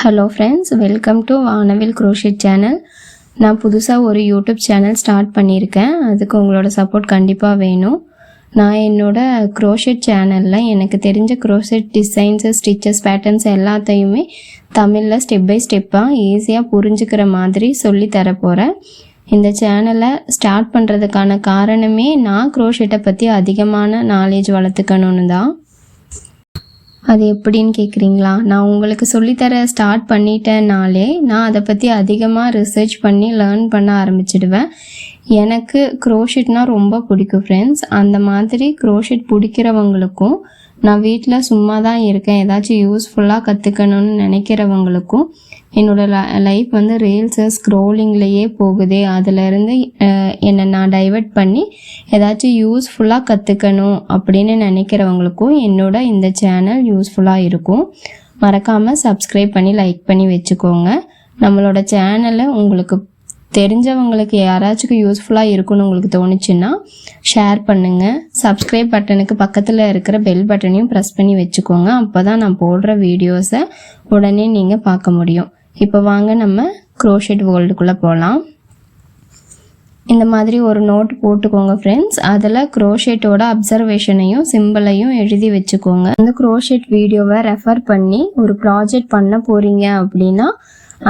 Hello friends, welcome to வானவில் crochet channel. நான் புதுசாக ஒரு யூடியூப் சேனல் ஸ்டார்ட் பண்ணியிருக்கேன். அதுக்கு உங்களோட சப்போர்ட் கண்டிப்பாக வேணும். நான் என்னோடய க்ரோஷெட் சேனலில் எனக்கு தெரிஞ்ச க்ரோஷெட் டிசைன்ஸு, ஸ்டிச்சஸ், பேட்டர்ன்ஸ் எல்லாத்தையுமே தமிழில் ஸ்டெப் பை ஸ்டெப்பாக ஈஸியாக புரிஞ்சுக்கிற மாதிரி சொல்லி தரப்போகிறேன். இந்த சேனலை ஸ்டார்ட் பண்ணுறதுக்கான காரணமே நான் க்ரோஷெட்டை பற்றி அதிகமான நாலேஜ் வளர்த்துக்கணுன்னு தான். அது எப்படின்னு கேட்குறீங்களா? நான் உங்களுக்கு சொல்லித்தர ஸ்டார்ட் பண்ணிட்டேனாலே நான் அதை பற்றி அதிகமாக ரிசர்ச் பண்ணி லேர்ன் பண்ண ஆரம்பிச்சிடுவேன். எனக்கு க்ரோஷெட்னால் ரொம்ப பிடிக்கும் ஃப்ரெண்ட்ஸ். அந்த மாதிரி க்ரோஷெட் பிடிக்கிறவங்களுக்கும், நான் வீட்டில் சும்மா தான் இருக்கேன், ஏதாச்சும் யூஸ்ஃபுல்லாக கற்றுக்கணும்னு நினைக்கிறவங்களுக்கும், என்னோடய லைஃப் வந்து ரீல்ஸு ஸ்க்ரோலிங்லேயே போகுதே, அதிலேருந்து என்னை நான் டைவர்ட் பண்ணி ஏதாச்சும் யூஸ்ஃபுல்லாக கற்றுக்கணும் அப்படின்னு நினைக்கிறவங்களுக்கும் என்னோட இந்த சேனல் யூஸ்ஃபுல்லாக இருக்கும். மறக்காமல் சப்ஸ்கிரைப் பண்ணி லைக் பண்ணி வச்சுக்கோங்க. நம்மளோட சேனலை உங்களுக்கு தெரிஞ்சவங்களுக்கு யாராச்சும் யூஸ்ஃபுல்லாக இருக்குன்னு உங்களுக்கு தோணுச்சுன்னா ஷேர் பண்ணுங்கள். சப்ஸ்கிரைப் பட்டனுக்கு பக்கத்தில் இருக்கிற பெல் பட்டனையும் ப்ரெஸ் பண்ணி வச்சுக்கோங்க. அப்போ தான் நான் போடுற வீடியோஸை உடனே நீங்கள் பார்க்க முடியும். இப்போ வாங்க நம்ம க்ரோஷெட் வேர்ல்டுக்குள்ளே போகலாம். இந்த மாதிரி ஒரு நோட் போட்டுக்கோங்க ஃப்ரெண்ட்ஸ். அதில் க்ரோஷெட்டோட அப்சர்வேஷனையும் சிம்பிளையும் எழுதி வச்சுக்கோங்க. அந்த க்ரோஷெட் வீடியோவை ரெஃபர் பண்ணி ஒரு ப்ராஜெக்ட் பண்ண போகிறீங்க அப்படின்னா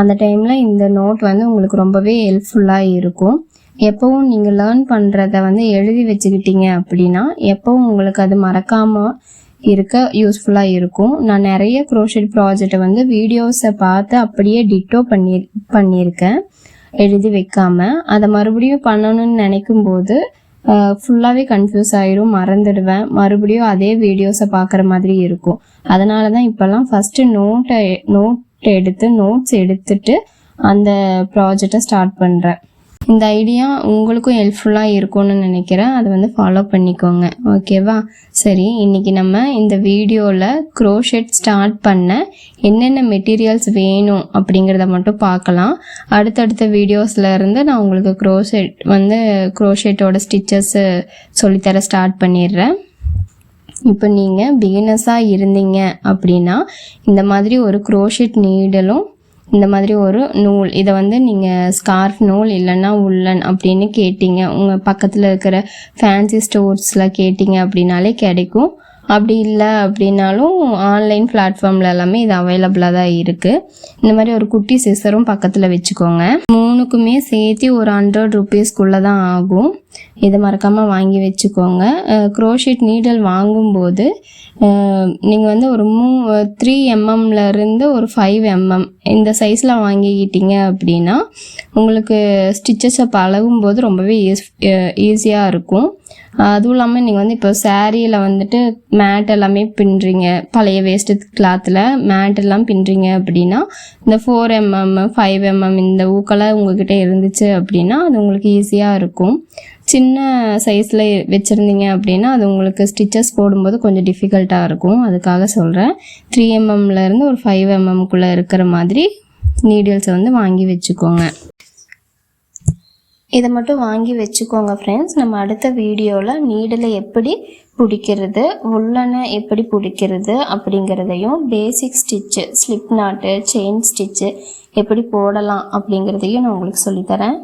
அந்த டைமில் இந்த நோட் வந்து உங்களுக்கு ரொம்பவே ஹெல்ப்ஃபுல்லாக இருக்கும். எப்போவும் நீங்கள் லேர்ன் பண்ணுறத வந்து எழுதி வச்சுக்கிட்டீங்க அப்படின்னா எப்போவும் உங்களுக்கு அது மறக்காமல் இருக்க யூஸ்ஃபுல்லாக இருக்கும். நான் நிறைய க்ரோஷெட் ப்ராஜெக்டை வந்து வீடியோஸை பார்த்து அப்படியே டிட்டோ பண்ணியிருக்கேன் எழுதி வைக்காமல். அதை மறுபடியும் பண்ணணும்னு நினைக்கும் போது ஃபுல்லாகவே கன்ஃபியூஸ் ஆயிரும், மறந்துடுவேன். மறுபடியும் அதே வீடியோஸை பார்க்குற மாதிரி இருக்கும். அதனால தான் இப்போல்லாம் ஃபஸ்ட்டு நோட்ஸ் எடுத்துட்டு அந்த ப்ராஜெக்டை ஸ்டார்ட் பண்ணுறேன். இந்த ஐடியா உங்களுக்கும் ஹெல்ப்ஃபுல்லாக இருக்கும்னு நினைக்கிறேன். அதை வந்து ஃபாலோ பண்ணிக்கோங்க, ஓகேவா? சரி, இன்றைக்கி நம்ம இந்த வீடியோவில் க்ரோஷெட் ஸ்டார்ட் பண்ண என்னென்ன மெட்டீரியல்ஸ் வேணும் அப்படிங்கிறத மட்டும் பார்க்கலாம். அடுத்தடுத்த வீடியோஸில் இருந்து நான் உங்களுக்கு க்ரோஷெட்டோட ஸ்டிச்சஸ்ஸு சொல்லித்தர ஸ்டார்ட் பண்ணிடுறேன். இப்போ நீங்கள் பிகினர்ஸாக இருந்தீங்க அப்படின்னா இந்த மாதிரி ஒரு க்ரோஷெட் நீடலும் இந்த மாதிரி ஒரு நூல், இதை வந்து நீங்கள் ஸ்கார்ஃப் நூல் இல்லைன்னா உள்ளன் அப்படின்னு கேட்டிங்க, உங்கள் பக்கத்தில் இருக்கிற ஃபேன்சி ஸ்டோர்ஸில் கேட்டிங்க அப்படின்னாலே கிடைக்கும். அப்படி இல்லை அப்படின்னாலும் ஆன்லைன் பிளாட்ஃபார்மில் எல்லாமே இது அவைலபிளாக தான் இருக்குது. இந்த மாதிரி ஒரு குட்டி சிசரும் பக்கத்தில் வச்சுக்கோங்க. மூணுக்குமே சேர்த்து ஒரு 100 ரூபீஸ்க்குள்ளே தான் ஆகும். இதை மறக்காமல் வாங்கி வச்சுக்கோங்க. க்ரோஷெட் நீடல் வாங்கும்போது நீங்கள் வந்து ஒரு 3 mm ஒரு 5 mm இந்த சைஸில் வாங்கிக்கிட்டீங்க அப்படின்னா உங்களுக்கு ஸ்டிச்சஸை பழகும்போது ரொம்பவே ஈஸியாக இருக்கும். அதுவும் இல்லாமல் நீங்கள் வந்து இப்போ சாரியில் வந்துட்டு மேட் எல்லாமே பின்னுறீங்க, பழைய வேஸ்ட்டு கிளாத்தில் மேட் எல்லாம் பின்னுறீங்க அப்படின்னா இந்த 4 mm 5 mm இந்த ஊக்கெல்லாம் உங்ககிட்ட இருந்துச்சு அப்படின்னா அது உங்களுக்கு ஈஸியாக இருக்கும். சின்ன சைஸில் வச்சுருந்தீங்க அப்படின்னா அது உங்களுக்கு ஸ்டிச்சஸ் போடும்போது கொஞ்சம் டிஃபிகல்ட்டாக இருக்கும். அதுக்காக சொல்கிறேன், 3 mm ஒரு 5 mm இருக்கிற மாதிரி நீடில்ஸை வந்து வாங்கி வச்சுக்கோங்க. இதை மட்டும் வாங்கி வச்சுக்கோங்க ஃப்ரெண்ட்ஸ். நம்ம அடுத்த வீடியோவில் நீடில் எப்படி பிடிக்கிறது, உள்ளனை எப்படி பிடிக்கிறது அப்படிங்கிறதையும், பேசிக் ஸ்டிச்சு, ஸ்லிப் நாட்டு, செயின் ஸ்டிச்சு எப்படி போடலாம் அப்படிங்கிறதையும் நான் உங்களுக்கு சொல்லித்தரேன்.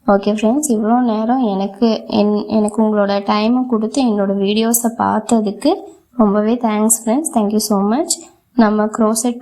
ஓகே ஃப்ரெண்ட்ஸ், இவ்வளோ நேரம் எனக்கு உங்களோட டைமை கொடுத்து என்னோடய வீடியோஸை பார்த்ததுக்கு ரொம்பவே thanks friends. Thank you so much. நம்ம க்ரோஷெட்